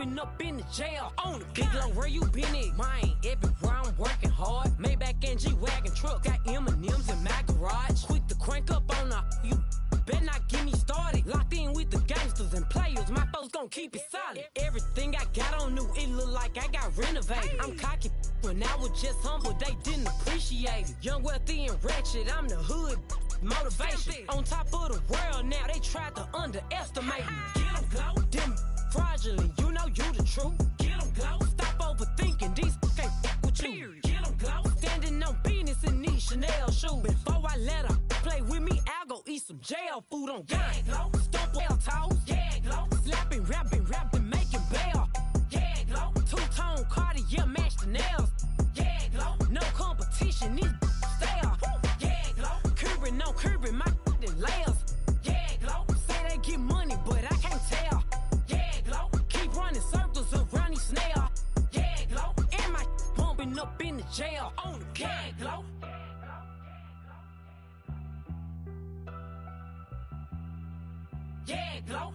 bumping up in the jail. On the big low, where you been at? Mine, everywhere I'm working hard. Maybach and G-Wagon truck, got M&M's in my garage. Quick to crank up on the, you better not get me started. Locked in with the gangsters and players, my folks gon' keep it solid. Everything I got on new, it look like I got renovated. I'm cocky, when I was just humble, they didn't appreciate it. Young, wealthy, and ratchet, I'm the hood motivation. On top of the world now, they tried to underestimate me. Get 'em glow, them fraudulent, you know you the truth. Get 'em glow, stop overthinking, these can't fuck with you. Get 'em glow, standing on business in these Chanel shoes. Before I let her play with me, I'll go eat some jail food on gang. Glow, stomp well toes, yeah, glow, slapping, rapping, making bail. Yeah, glow, two-tone Cartier match the nails. Yeah, glow, no competition, these stale. Yeah, glow, curbing on curbing my layers. Yeah, glow, say they get money, but I can't tell. Yeah, glow, keep running circles around these snails. Yeah, glow, and my bumping up in the jail. On the yeah, glow. Yeah, glow.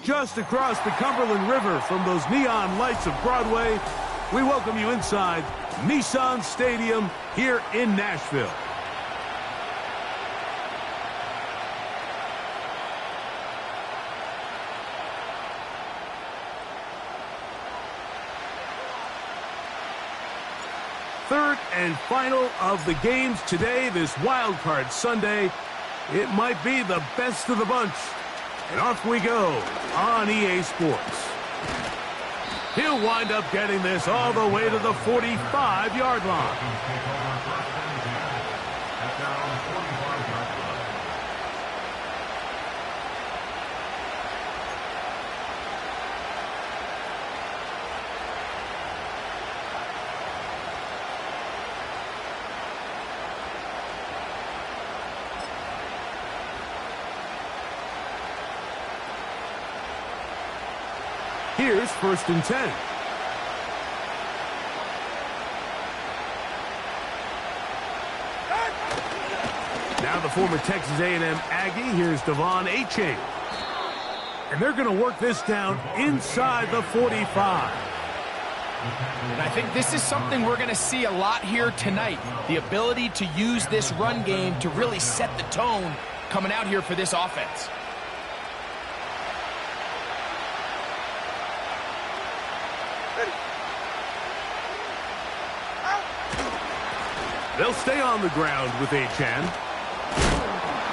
Just across the Cumberland River from those neon lights of Broadway, we welcome you inside Nissan Stadium here in Nashville. Third and final of the games today, this Wild Card Sunday. It might be the best of the bunch. And off we go on EA Sports. He'll wind up getting this all the way to the 45-yard line. Here's 1st and 10. Now the former Texas A&M Aggie, here's Devon Achane. And they're going to work this down inside the 45. And I think this is something we're going to see a lot here tonight. The ability to use this run game to really set the tone coming out here for this offense. They'll stay on the ground with Achane.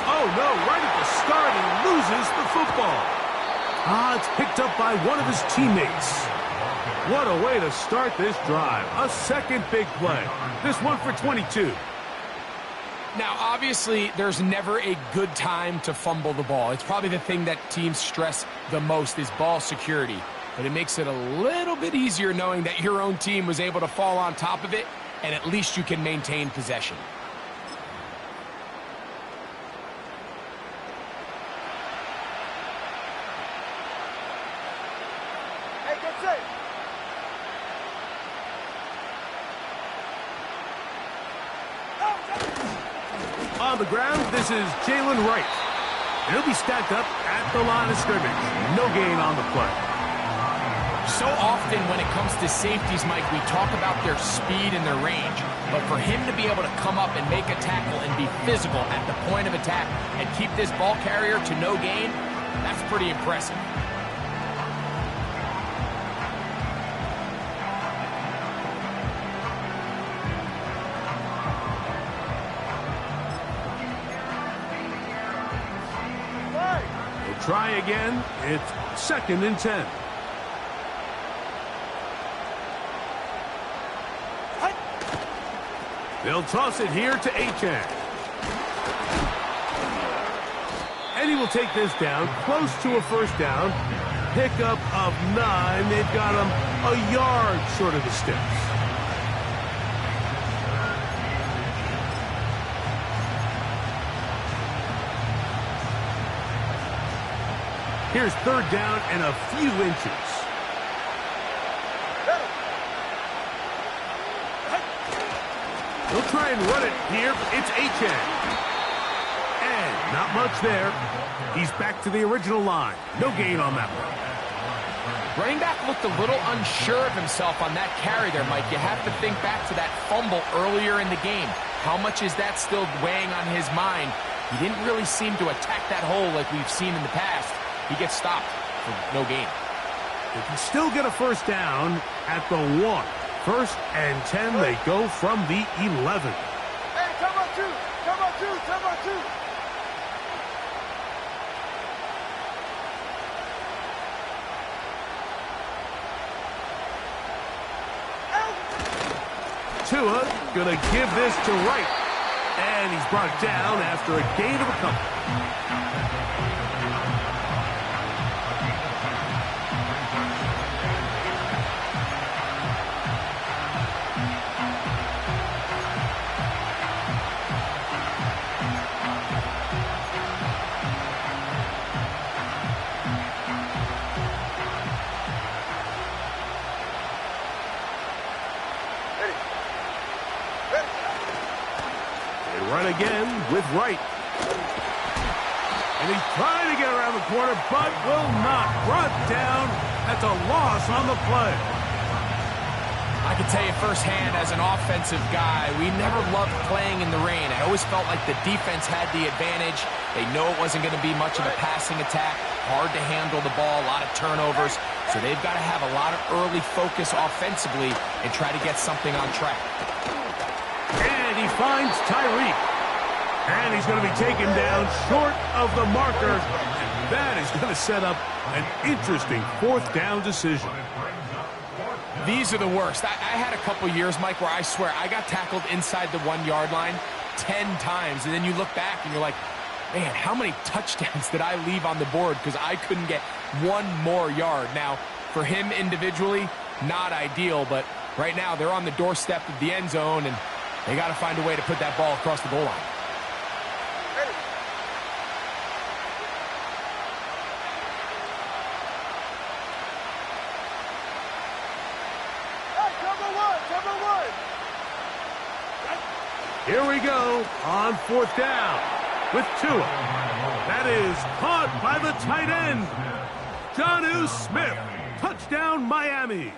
Oh, no, right at the start, he loses the football. It's picked up by one of his teammates. What a way to start this drive. A second big play. This one for 22. Now, obviously, there's never a good time to fumble the ball. It's probably the thing that teams stress the most is ball security. But it makes it a little bit easier knowing that your own team was able to fall on top of it, and at least you can maintain possession. On the ground, this is Jalen Wright. He'll be stacked up at the line of scrimmage. No gain on the play. So often when it comes to safeties, Mike, we talk about their speed and their range. But for him to be able to come up and make a tackle and be physical at the point of attack and keep this ball carrier to no gain, that's pretty impressive. Try again. It's 2nd and 10. They'll toss it here to Achane. And he will take this down, close to a 1st down. Pickup of 9. They've got him a yard short of the sticks. Here's 3rd down and a few inches. They'll try and run it here. It's Achane. And not much there. He's back to the original line. No gain on that one. Running back looked a little unsure of himself on that carry there, Mike. You have to think back to that fumble earlier in the game. How much is that still weighing on his mind? He didn't really seem to attack that hole like we've seen in the past. He gets stopped for no gain. They can still get a 1st down at the 1. 1st and 10, they go from the 11. Hey, come on, 2. Come on, 2. Come on, 2. Tua gonna give this to Wright. And he's brought down after a gain of a couple. Run again with Wright. And he's trying to get around the corner, but will not. Brought down. That's a loss on the play. I can tell you firsthand as an offensive guy, we never loved playing in the rain. I always felt like the defense had the advantage. They know it wasn't going to be much of a passing attack. Hard to handle the ball, a lot of turnovers. So they've got to have a lot of early focus offensively and try to get something on track. And he finds Tyreek. And he's going to be taken down short of the marker. And that is going to set up an interesting 4th down decision. These are the worst. I had a couple years, Mike, where I swear I got tackled inside the 1-yard line 10 times. And then you look back and you're like, man, how many touchdowns did I leave on the board because I couldn't get one more yard? Now, for him individually, not ideal, but right now they're on the doorstep of the end zone, and they got to find a way to put that ball across the goal line. Here we go on 4th down with Tua. That is caught by the tight end. Shonuff Smith. Touchdown, Miami.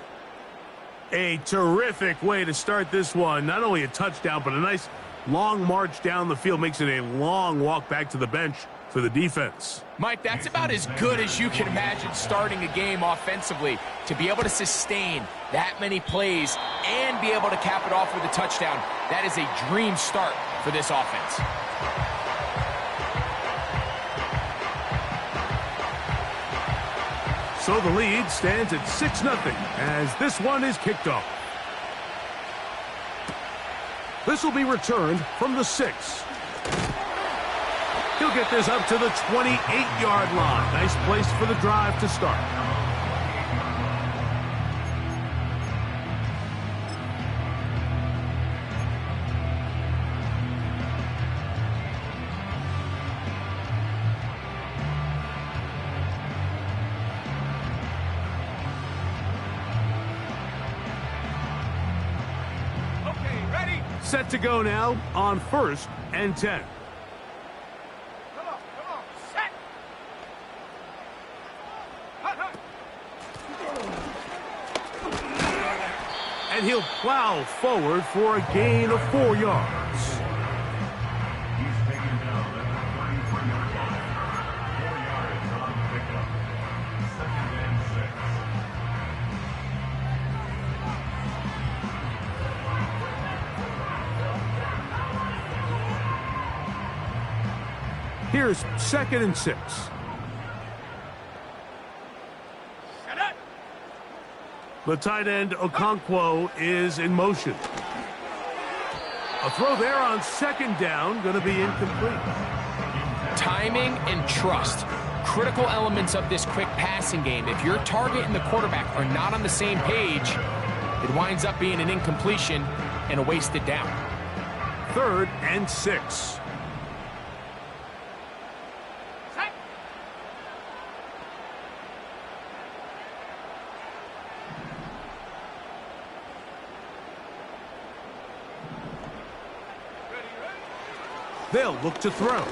A terrific way to start this one. Not only a touchdown, but a nice long march down the field. Makes it a long walk back to the bench for the defense. Mike, that's about as good as you can imagine starting a game offensively. To be able to sustain that many plays and be able to cap it off with a touchdown, that is a dream start for this offense. So the lead stands at 6-0 as this one is kicked off. This will be returned from the 6. He'll get this up to the 28-yard line. Nice place for the drive to start. Okay, ready? Set to go now on 1st and 10. Come on, set. Hut, hut. And he'll plow forward for a gain of 4 yards. Here's 2nd and 6. The tight end, Okonkwo, is in motion. A throw there on 2nd down, going to be incomplete. Timing and trust, critical elements of this quick passing game. If your target and the quarterback are not on the same page, it winds up being an incompletion and a wasted down. 3rd and 6. They'll look to throw.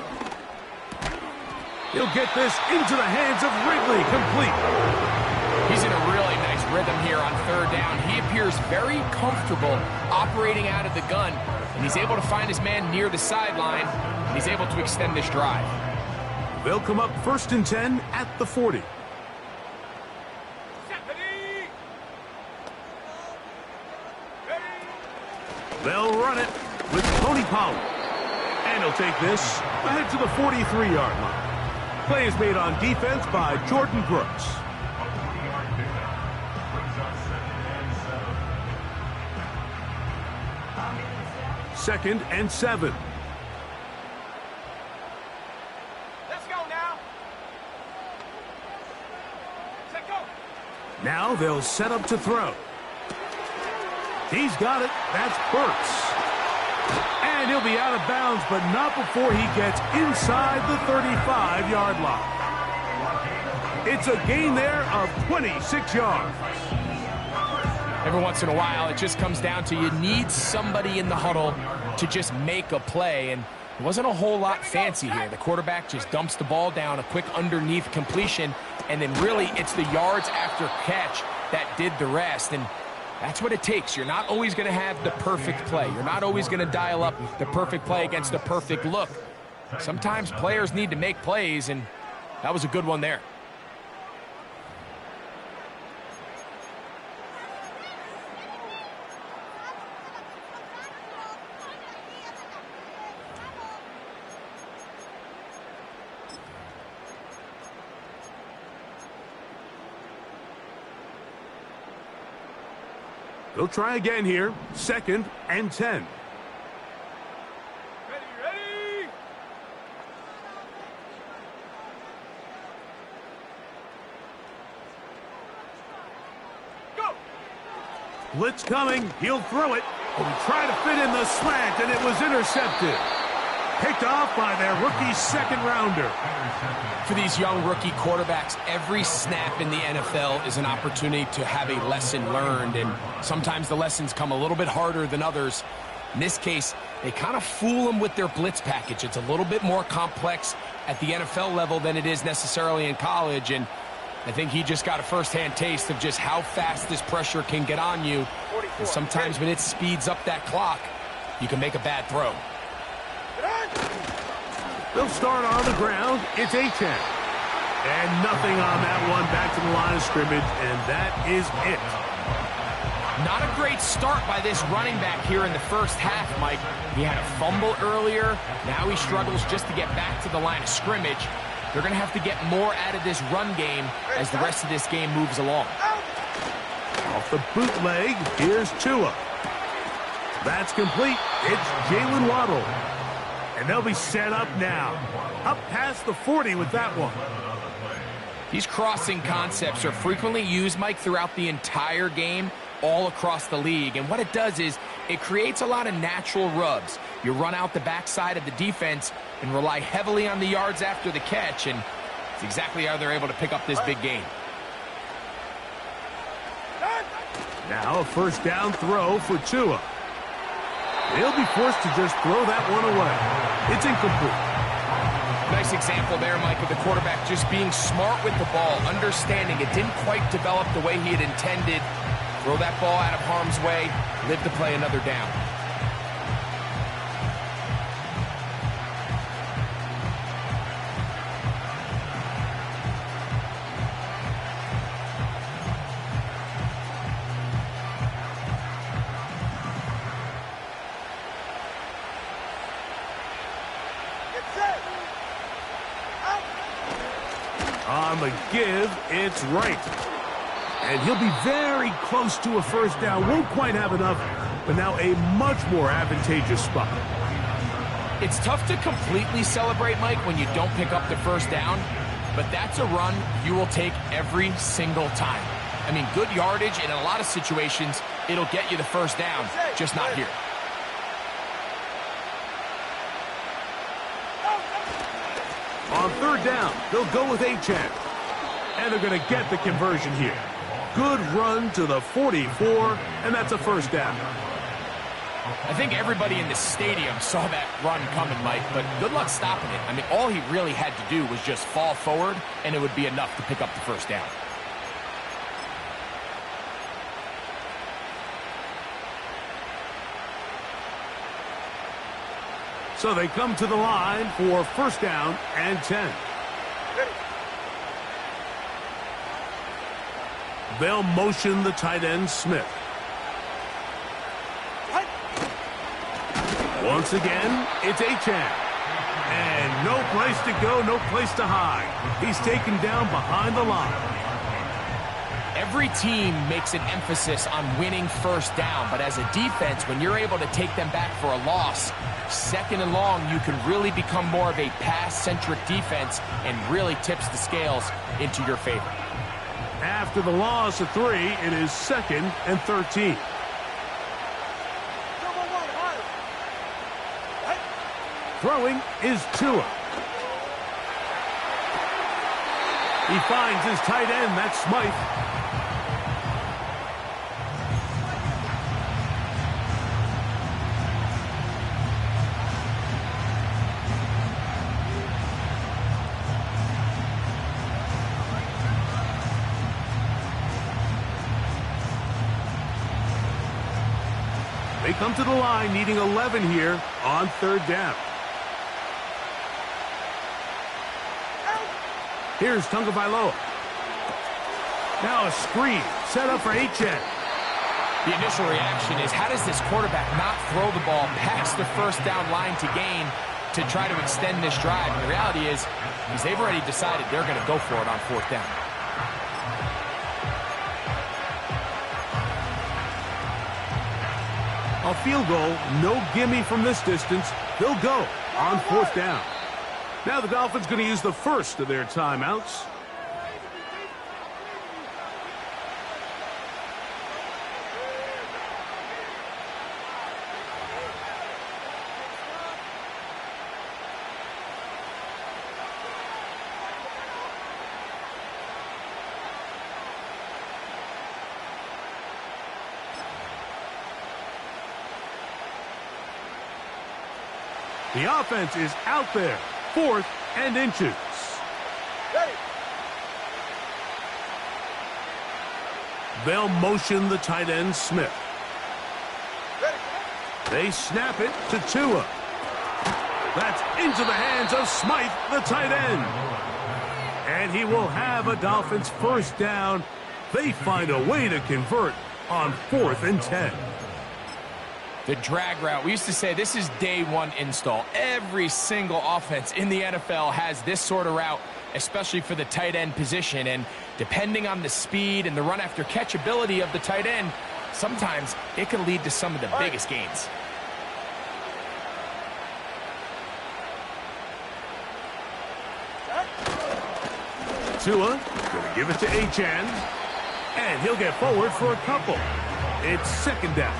He'll get this into the hands of Wrigley, complete. He's in a really nice rhythm here on 3rd down. He appears very comfortable operating out of the gun, and he's able to find his man near the sideline, and he's able to extend this drive. They'll come up 1st and 10 at the 40. They'll run it with Tony Pollard. And he'll take this ahead to the 43-yard line. Play is made on defense by Jordan Brooks. Second and 7. Let's go now. Set go. Now they'll set up to throw. He's got it. That's Burks. And he'll be out of bounds, but not before he gets inside the 35-yard line. It's a gain there of 26 yards. Every once in a while, it just comes down to you need somebody in the huddle to just make a play, and it wasn't a whole lot fancy here. The quarterback just dumps the ball down, a quick underneath completion, and then really it's the yards after catch that did the rest. And that's what it takes. You're not always going to have the perfect play. You're not always going to dial up the perfect play against the perfect look. Sometimes players need to make plays, and that was a good one there. They'll try again here. 2nd and 10. Ready. Go. Blitz coming. He'll throw it. He tried to fit in the slant, and it was intercepted. Picked off by their rookie 2nd rounder. For these young rookie quarterbacks, every snap in the NFL is an opportunity to have a lesson learned, and sometimes the lessons come a little bit harder than others. In this case, they kind of fool them with their blitz package. It's a little bit more complex at the NFL level than it is necessarily in college, and I think he just got a first-hand taste of just how fast this pressure can get on you. And sometimes when it speeds up that clock, you can make a bad throw. They'll start on the ground. It's A-10. And nothing on that one. Back to the line of scrimmage, and that is it. Not a great start by this running back here in the first half, Mike. He had a fumble earlier. Now he struggles just to get back to the line of scrimmage. They're going to have to get more out of this run game as the rest of this game moves along. Off the bootleg, here's Tua. That's complete. It's Jalen Waddle. And they'll be set up now. Up past the 40 with that one. These crossing concepts are frequently used, Mike, throughout the entire game, all across the league. And what it does is it creates a lot of natural rubs. You run out the backside of the defense and rely heavily on the yards after the catch, and it's exactly how they're able to pick up this big gain. Now a first down throw for Tua. They'll be forced to just throw that one away. It's incomplete. Nice example there, Mike, of the quarterback just being smart with the ball, understanding it didn't quite develop the way he had intended. Throw that ball out of harm's way, live to play another down. On the give, it's right. And he'll be very close to a first down. Won't quite have enough, but now a much more advantageous spot. It's tough to completely celebrate, Mike, when you don't pick up the first down, but that's a run you will take every single time. I mean, good yardage, and in a lot of situations, it'll get you the first down, just not here. On third down, they'll go with A-Chan. And they're going to get the conversion here. Good run to the 44, and that's a first down. I think everybody in the stadium saw that run coming, Mike, but good luck stopping it. I mean, all he really had to do was just fall forward, and it would be enough to pick up the first down. So they come to the line for first down and 10. They'll motion the tight end, Smith. Once again, it's A-Chan. And no place to go, no place to hide. He's taken down behind the line. Every team makes an emphasis on winning first down, but as a defense, when you're able to take them back for a loss, second and long, you can really become more of a pass-centric defense and really tips the scales into your favor. After the loss of 3, it is second and 13. Throwing is Tua. He finds his tight end, that's Smythe. They come to the line needing 11 here on third down. Here's Tagovailoa. Now a screen set up for A-Chan. The initial reaction is, how does this quarterback not throw the ball past the first down line to gain to try to extend this drive? And the reality is they've already decided they're going to go for it on fourth down. A field goal, no gimme from this distance. They'll go on fourth down. Now the Dolphins going to use the first of their timeouts. The offense is out there. 4th and inches. Ready. They'll motion the tight end, Smith. Ready. They snap it to Tua. That's into the hands of Smythe, the tight end. And he will have a Dolphins first down. They find a way to convert on 4th and 10. The drag route. We used to say this is day one install. Every single offense in the NFL has this sort of route, especially for the tight end position. And depending on the speed and the run after catch ability of the tight end, sometimes it can lead to some of the biggest gains. Tua gonna give it to Achane, and he'll get forward for a couple. It's 2nd down.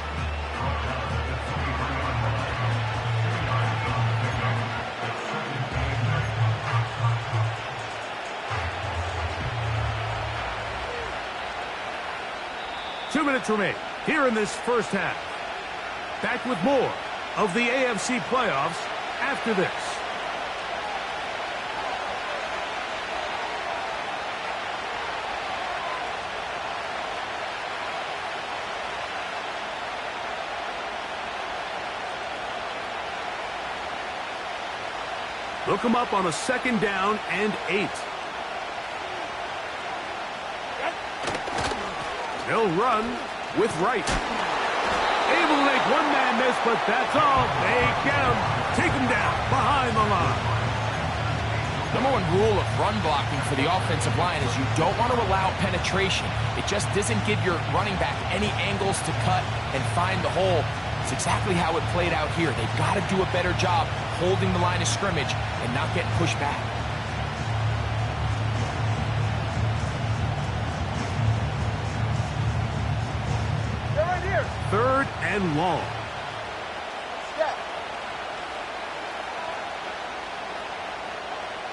Two minutes remain here in this first half. Back with more of the AFC playoffs after this. They'll come up on a 2nd down and 8. They'll run with Wright. Able to make one man miss, but that's all. They get him. Take him down behind the line. Number one rule of run blocking for the offensive line is you don't want to allow penetration. It just doesn't give your running back any angles to cut and find the hole. It's exactly how it played out here. They've got to do a better job holding the line of scrimmage and not getting pushed back. They're right here. 3rd and long. Step.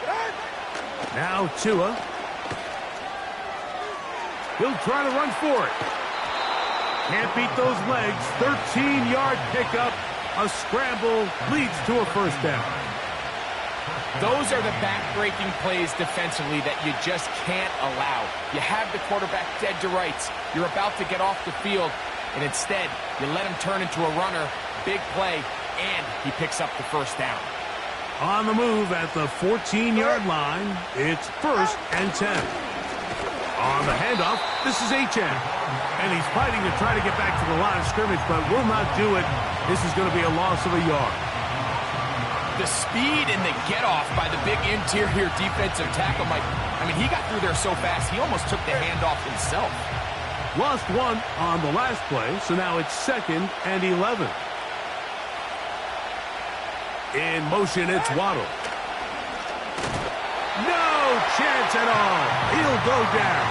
Get on. Now Tua. He'll try to run for it. Can't beat those legs. 13-yard pickup. A scramble leads to a first down. Those are the back-breaking plays defensively that you just can't allow. You have the quarterback dead to rights. You're about to get off the field, and instead, you let him turn into a runner, big play, and he picks up the first down. On the move at the 14-yard line, it's 1st and 10. On the handoff, this is Achane. And he's fighting to try to get back to the line of scrimmage, but will not do it. This is going to be a loss of a yard. The speed and the get-off by the big interior defensive tackle, Mike. I mean, he got through there so fast, he almost took the handoff himself. Lost one on the last play, so now it's 2nd and 11. In motion, it's Waddle. No chance at all. He'll go down.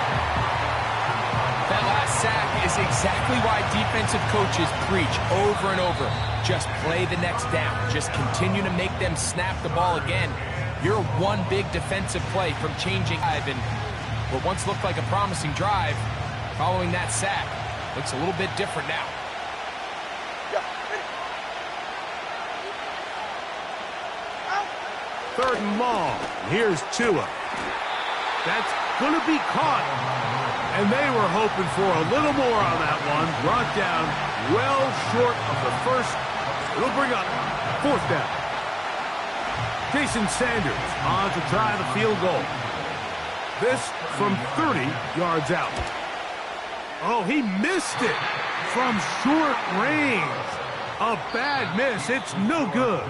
That last sack is exactly why defensive coaches preach over and over. Just play the next down. Just continue to make them snap the ball again. You're one big defensive play from changing and what once looked like a promising drive, following that sack, looks a little bit different now. 3rd and long. Here's Tua. That's going to be caught. And they were hoping for a little more on that one. Brought down well short of the first. It'll bring up 4th down. Jason Sanders on to try the field goal. This from 30 yards out. Oh, he missed it from short range. A bad miss. It's no good.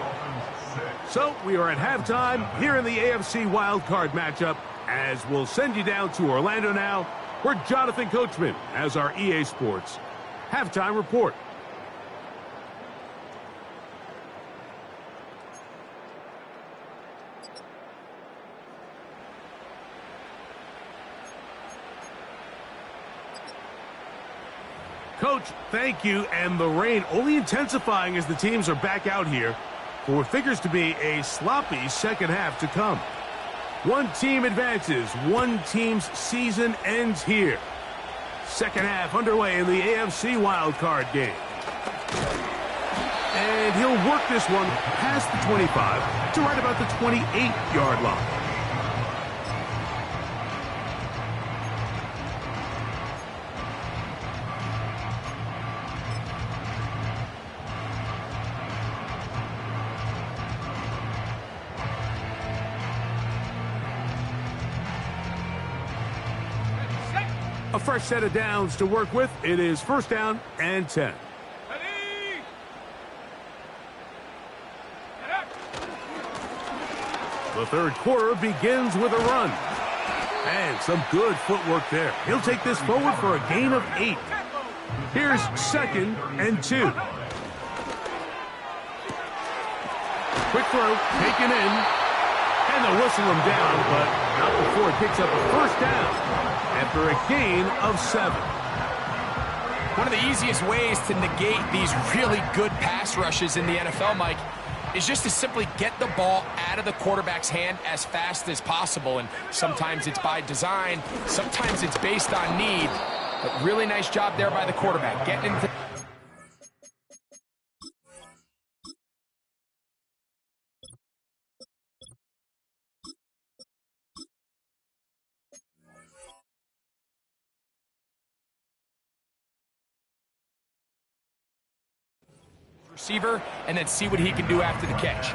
So we are at halftime here in the AFC wildcard matchup, as we'll send you down to Orlando now, where Jonathan Coachman has our EA Sports halftime report. Coach, thank you, and the rain only intensifying as the teams are back out here for what figures to be a sloppy second half to come. One team advances, one team's season ends here. Second half underway in the AFC wildcard game. And he'll work this one past the 25 to right about the 28-yard line. A fresh set of downs to work with. It is first down and 10. The third quarter begins with a run. And some good footwork there. He'll take this forward for a gain of 8. Here's second and 2. Quick throw, taken in. And they'll whistle him down, but not before it picks up a first down after a gain of 7. One of the easiest ways to negate these really good pass rushes in the NFL, Mike, is just to simply get the ball out of the quarterback's hand as fast as possible. And sometimes it's by design, sometimes it's based on need. But really nice job there by the quarterback, getting into... receiver and then see what he can do after the catch.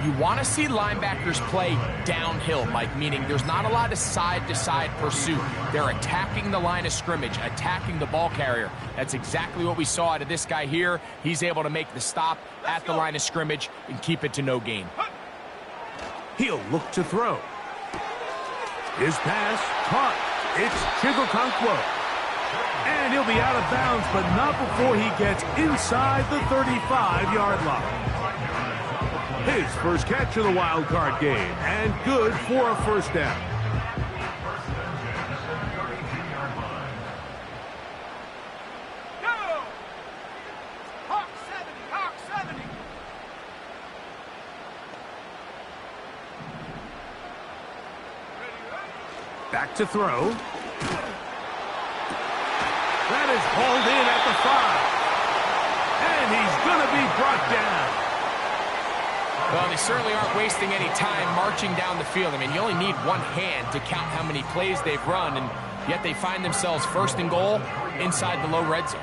You want to see linebackers play downhill, Mike, meaning there's not a lot of side-to-side pursuit. They're attacking the line of scrimmage, attacking the ball carrier. That's exactly what we saw out of this guy here. He's able to make the stop at the line of scrimmage and keep it to no gain. He'll look to throw. His pass caught. It's Chigokonkwo. And he'll be out of bounds, but not before he gets inside the 35-yard line. His first catch of the wild card game, and good for a first down. Go! Hawk 70, Hawk 70. Back to throw. That is hauled in at the 5. And he's going to be brought down. Well, they certainly aren't wasting any time marching down the field. I mean, you only need one hand to count how many plays they've run, and yet they find themselves first and goal inside the low red zone.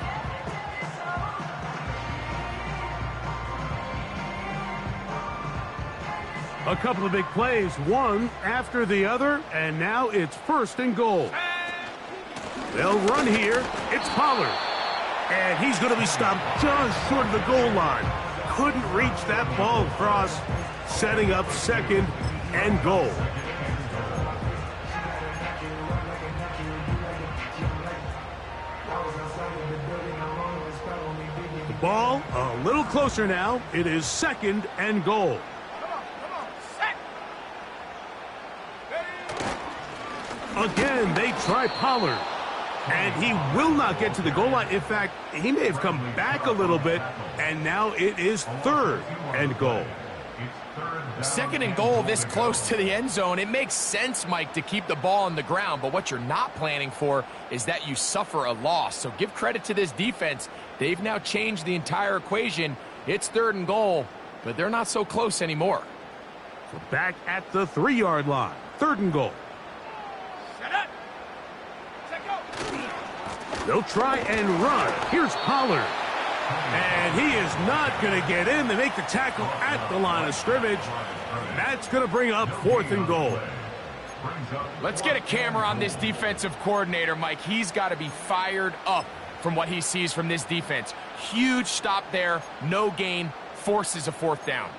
A couple of big plays, one after the other, and now it's first and goal. They'll run here. It's Pollard. And he's going to be stopped just short of the goal line. Couldn't reach that ball across, setting up second and goal. The ball a little closer now. It is second and goal. Again, they try Pollard. And he will not get to the goal line. In fact, he may have come back a little bit, and now it is third and goal. Second and goal this close to the end zone. It makes sense, Mike, to keep the ball on the ground, but what you're not planning for is that you suffer a loss. So give credit to this defense. They've now changed the entire equation. It's third and goal, but they're not so close anymore. So back at the 3-yard line, third and goal. They'll try and run. Here's Pollard. And he is not going to get in. They make the tackle at the line of scrimmage. That's going to bring up fourth and goal. Let's get a camera on this defensive coordinator, Mike. He's got to be fired up from what he sees from this defense. Huge stop there, no gain, forces a fourth down.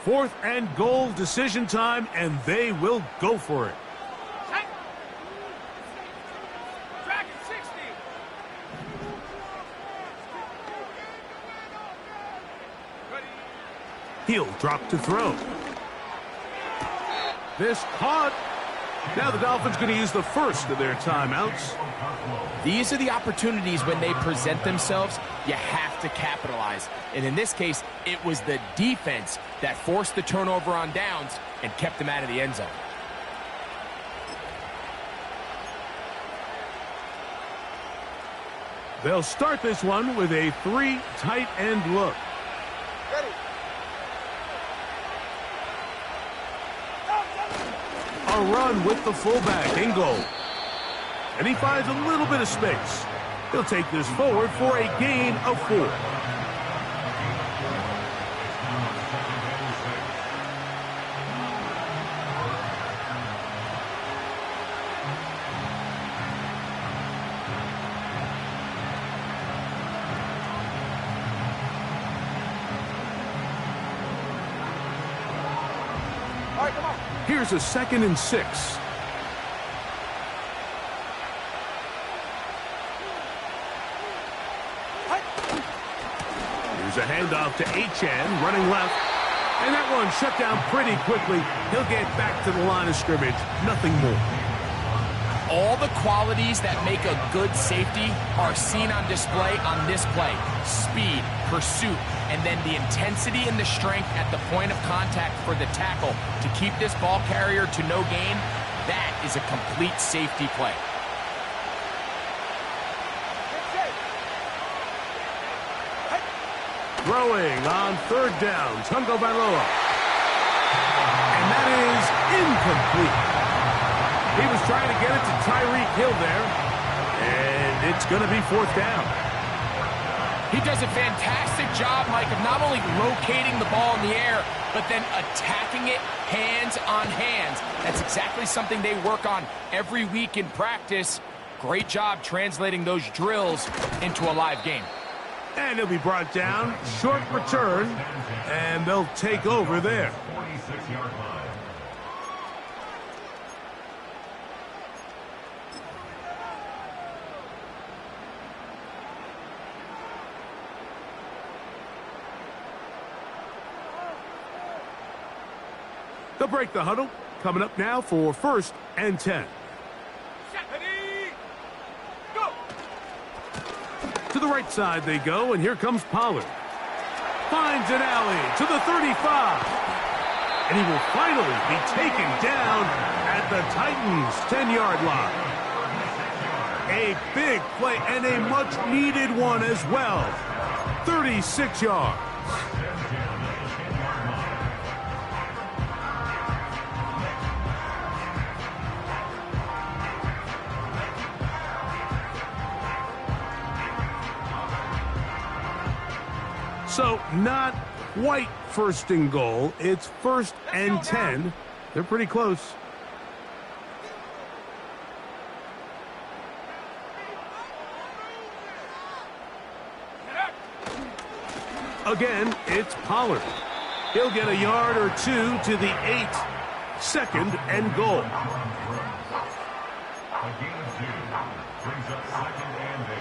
Fourth and goal, decision time, and they will go for it. Dragon 60. He'll drop to throw. This caught, Now the Dolphins going to use the first of their timeouts. These are the opportunities when they present themselves, you have to capitalize. And in this case, it was the defense that forced the turnover on downs and kept them out of the end zone. They'll start this one with a 3 tight end look. Ready. A run with the fullback in goal. And he finds a little bit of space. He'll take this forward for a gain of 4. All right, come on. Here's a 2nd and 6. Here's a handoff to Achan, running left. And that one shut down pretty quickly. He'll get back to the line of scrimmage. Nothing more. All the qualities that make a good safety are seen on display on this play. Speed, pursuit, and then the intensity and the strength at the point of contact for the tackle to keep this ball carrier to no gain. That is a complete safety play. Throwing on 3rd down, Tungo Bailoa. And that is incomplete. He was trying to get it to Tyreek Hill there. And it's going to be 4th down. He does a fantastic job, Mike, of not only locating the ball in the air, but then attacking it hands on hands. That's exactly something they work on every week in practice. Great job translating those drills into a live game. And he'll be brought down. Short return. And they'll take over there. 46-yard line. They'll break the huddle. Coming up now for 1st and 10. Ready. Go. To the right side they go, and here comes Pollard. Finds an alley to the 35. And he will finally be taken down at the Titans' 10-yard line. A big play and a much-needed one as well. 36 yards. So not quite 1st and goal. It's 1st and 10. They're pretty close. Again, it's Pollard. He'll get a yard or 2 to the 8. 2nd and goal. A gain of 2 brings up 2nd and 8.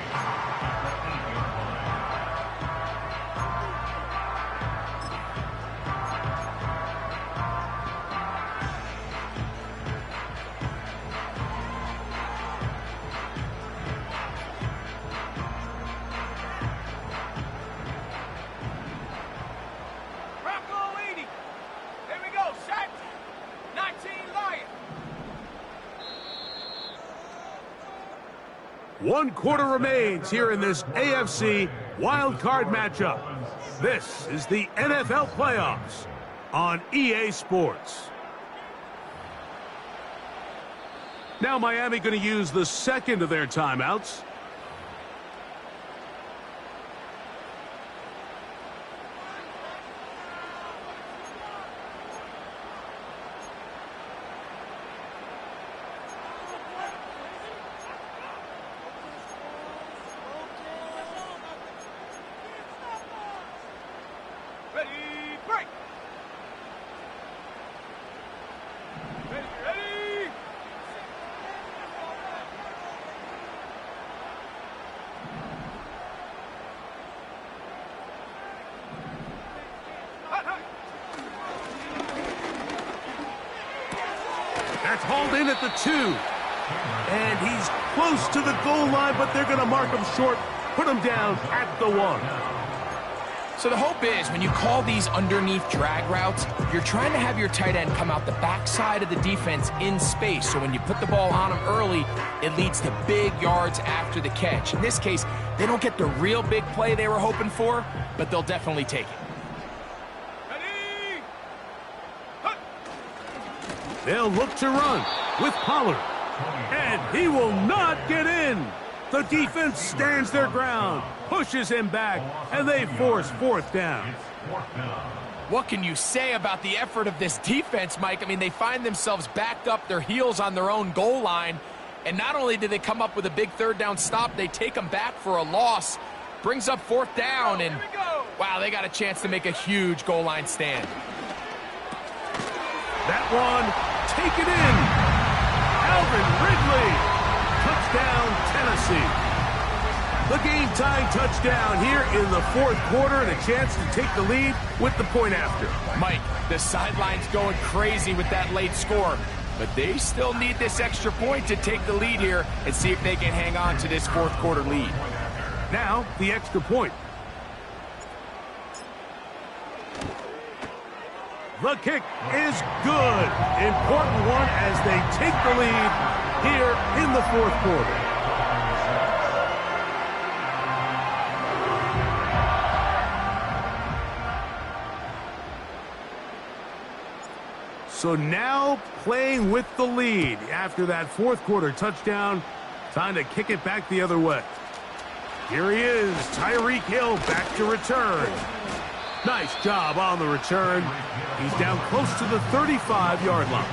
Bronco 80. Here we go. Set. 19 Lion. 1 quarter remains here in this AFC wildcard matchup. This is the NFL playoffs on EA Sports. Now Miami going to use the 2nd of their timeouts. Ready. Break. Ready. Ready. That's called in at the 2. And he's close to the goal line, but they're going to mark him short, put him down at the 1. So the hope is when you call these underneath drag routes, you're trying to have your tight end come out the backside of the defense in space. So when you put the ball on him early, it leads to big yards after the catch. In this case, they don't get the real big play they were hoping for, but they'll definitely take it. They'll look to run with Pollard. And he will not get in. The defense stands their ground, pushes him back, and they force 4th down. What can you say about the effort of this defense, Mike? I mean, they find themselves backed up their heels on their own goal line. And not only did they come up with a big 3rd down stop, they take them back for a loss. Brings up 4th down, and wow, they got a chance to make a huge goal line stand. That one, taken in. Alvin Ridley. Touchdown, Tennessee. The game-tying touchdown here in the 4th quarter and a chance to take the lead with the point after. Mike, the sideline's going crazy with that late score, but they still need this extra point to take the lead here and see if they can hang on to this 4th quarter lead. Now, the extra point. The kick is good. Important one as they take the lead here in the 4th quarter. So now playing with the lead after that 4th quarter touchdown. Time to kick it back the other way. Here he is, Tyreek Hill back to return. Nice job on the return. He's down close to the 35-yard line.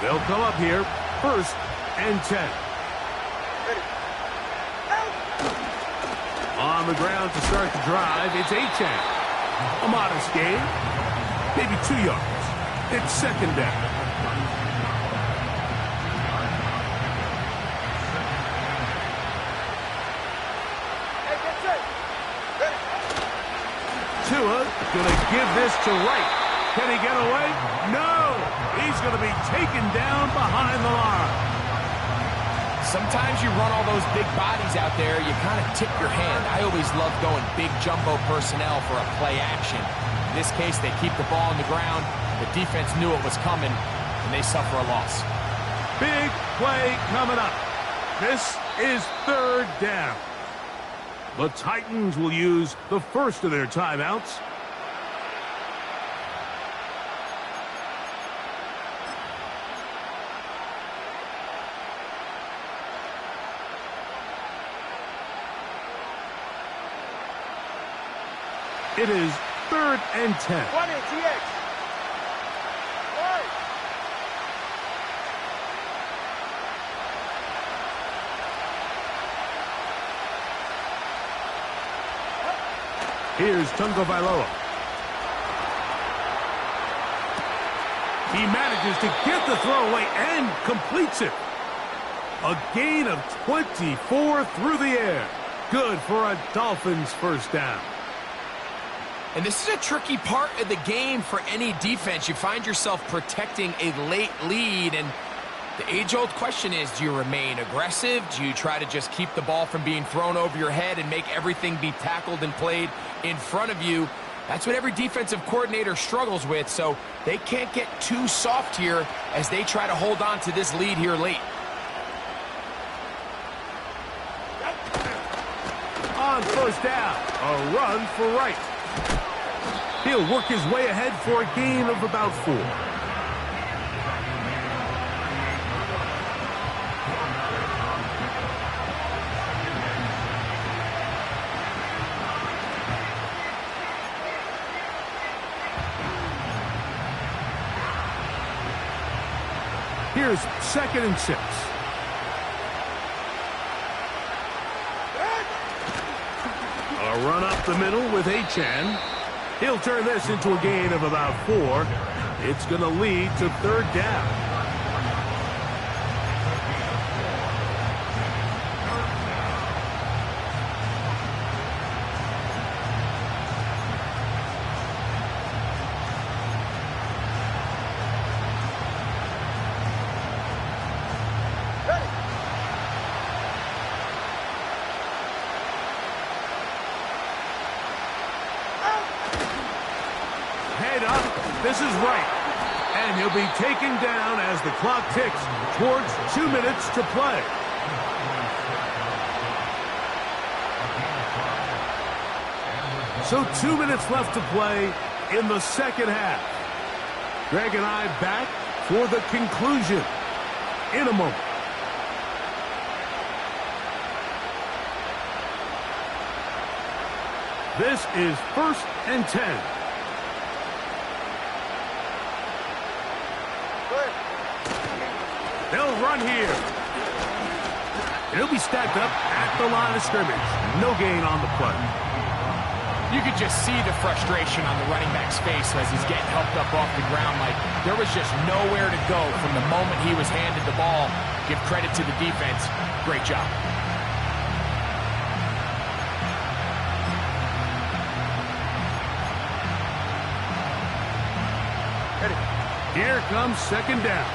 They'll come up here, 1st and 10. On the ground to start the drive, it's Achane. A modest gain, maybe 2 yards. It's 2nd down. Tua gonna give this to Wright. Can he get away? No! He's gonna be taken down behind the line. Sometimes you run all those big bodies out there, you kind of tip your hand. I always love going big jumbo personnel for a play action. In this case, they keep the ball on the ground. The defense knew it was coming, and they suffer a loss. Big play coming up. This is 3rd down. The Titans will use the first of their timeouts. It is 3rd and 10. One in, TX. Here's Tungo Vailoa. He manages to get the throw away and completes it. A gain of 24 through the air. Good for a Dolphins 1st down. And this is a tricky part of the game for any defense. You find yourself protecting a late lead, and the age-old question is, do you remain aggressive? Do you try to just keep the ball from being thrown over your head and make everything be tackled and played in front of you? That's what every defensive coordinator struggles with, so they can't get too soft here as they try to hold on to this lead here late. On 1st down, a run for Wright. He'll work his way ahead for a gain of about 4. Here's 2nd and 6. A run up the middle with Achane. He'll turn this into a gain of about 4. It's going to lead to 3rd down. this is right. And he'll be taken down as the clock ticks towards 2 minutes to play. So 2 minutes left to play in the second half. Greg and I back for the conclusion in a moment. This is 1st and 10. They'll run here. It'll be stacked up at the line of scrimmage. No gain on the play. You could just see the frustration on the running back's face as he's getting helped up off the ground. Like, there was just nowhere to go from the moment he was handed the ball. Give credit to the defense. Great job. Here comes 2nd down.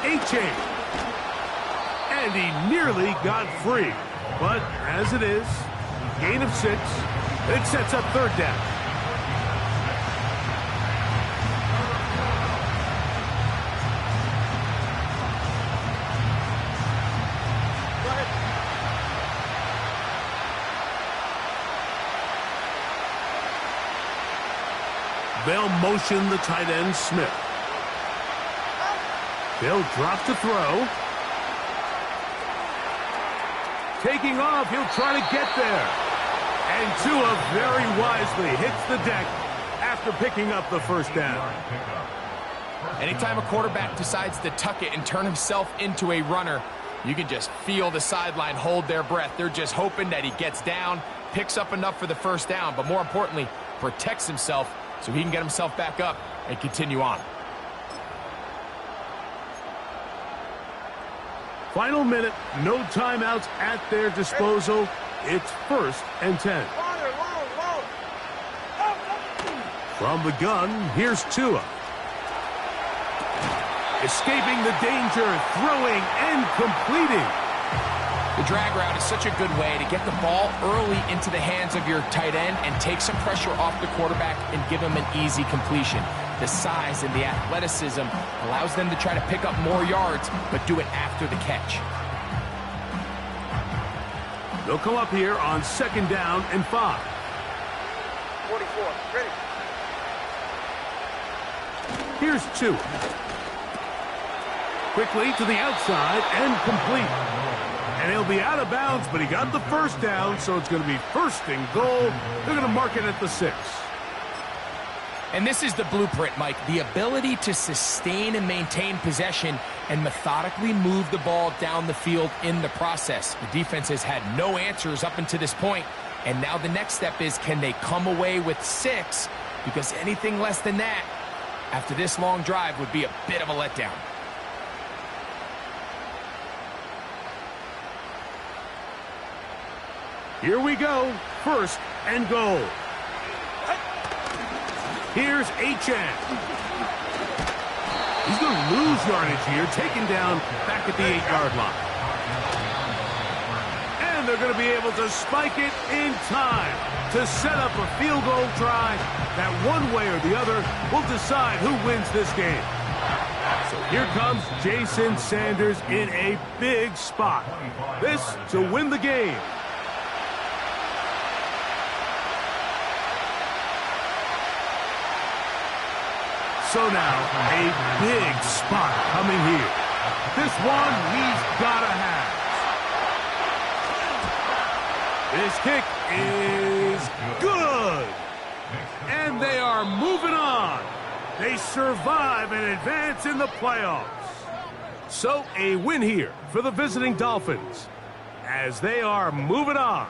A-chain. And he nearly got free. But as it is, gain of 6. It sets up 3rd down. They'll motion the tight end, Smith. They'll drop to throw. Taking off, he'll try to get there. And Tua very wisely hits the deck after picking up the 1st down. Anytime a quarterback decides to tuck it and turn himself into a runner, you can just feel the sideline hold their breath. They're just hoping that he gets down, picks up enough for the 1st down, but more importantly, protects himself so he can get himself back up and continue on. Final minute, no timeouts at their disposal. It's 1st and 10. From the gun, here's Tua. Escaping the danger, throwing and completing. The drag route is such a good way to get the ball early into the hands of your tight end and take some pressure off the quarterback and give him an easy completion. The size and the athleticism allows them to try to pick up more yards, but do it after the catch. They'll come up here on 2nd down and 5. 44, ready. Here's 2. Quickly to the outside and complete. And he'll be out of bounds, but he got the 1st down, so it's going to be 1st and goal. They're going to mark it at the 6. And this is the blueprint, Mike. The ability to sustain and maintain possession and methodically move the ball down the field in the process. The defense has had no answers up until this point, and now the next step is, can they come away with 6? Because anything less than that, after this long drive, would be a bit of a letdown. Here we go. 1st and goal. Here's Achane. He's going to lose yardage here, taken down back at the 8-yard line. And they're going to be able to spike it in time to set up a field goal try that one way or the other will decide who wins this game. So here comes Jason Sanders in a big spot. This to win the game. So now, a big spot coming here. This one he's got to have. This kick is good. And they are moving on. They survive and advance in the playoffs. So a win here for the visiting Dolphins as they are moving on.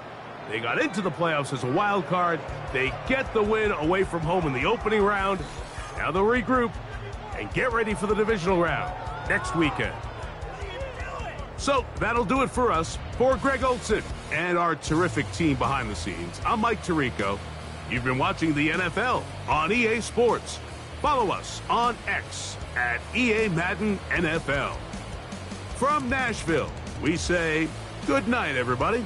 They got into the playoffs as a wild card. They get the win away from home in the opening round. Now they'll regroup and get ready for the divisional round next weekend. So that'll do it for us. For Greg Olson and our terrific team behind the scenes, I'm Mike Tirico. You've been watching the NFL on EA Sports. Follow us on X at EA Madden NFL. From Nashville, we say good night, everybody.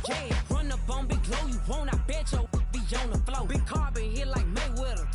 Yeah, run up on Big Low, you won't, I bet your be on the floor. Big carbon hit like Mayweather,